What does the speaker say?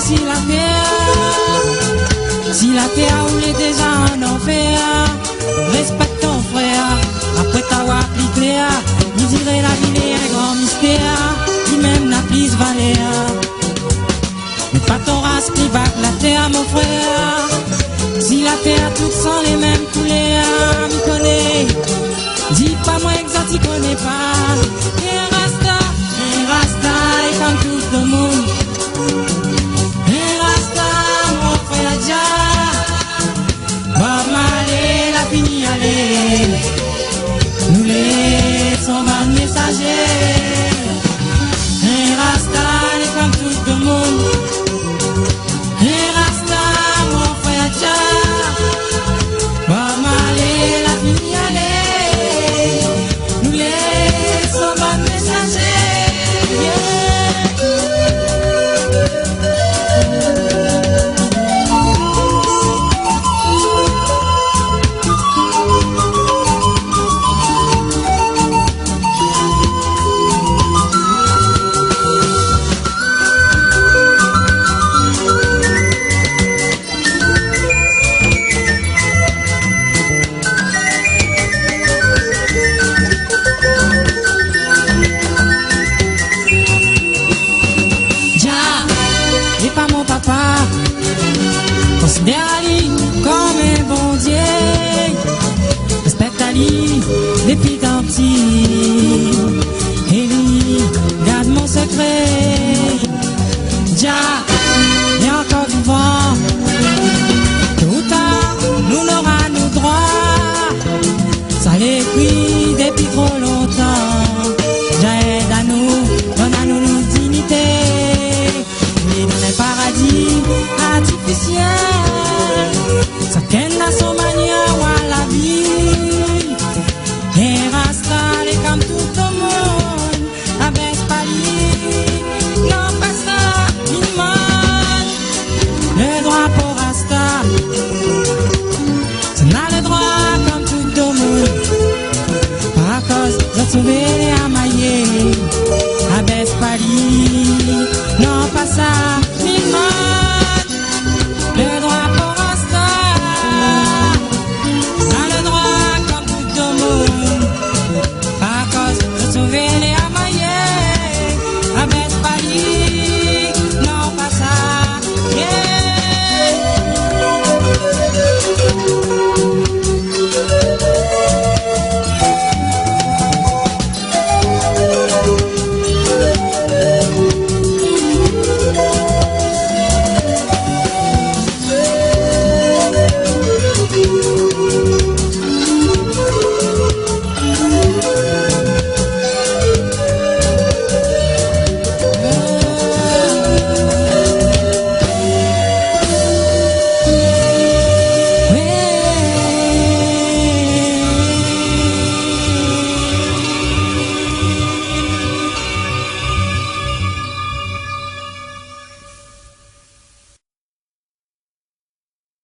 si la terre roule déjà en enfer, respecte ton frère, après t'avoir appliqué, nous dirait la vie est un grand mystère, qui même n'a plus valeur. Mais pas ton race qui bat la terre, mon frère, si la terre toutes sont les mêmes couleurs, m'y connais, dis pas moi exact, t'y connais pas, un rasta est comme tout le monde. Nous les sommes un messager. Un rasta est comme tout le monde. Un rasta, mon frère Tcha. Maman, la fini aller. Nous les sommes un messager. Considère-lui comme un bon Dieu, respecte-lui depuis tant petit, et lui garde mon secret.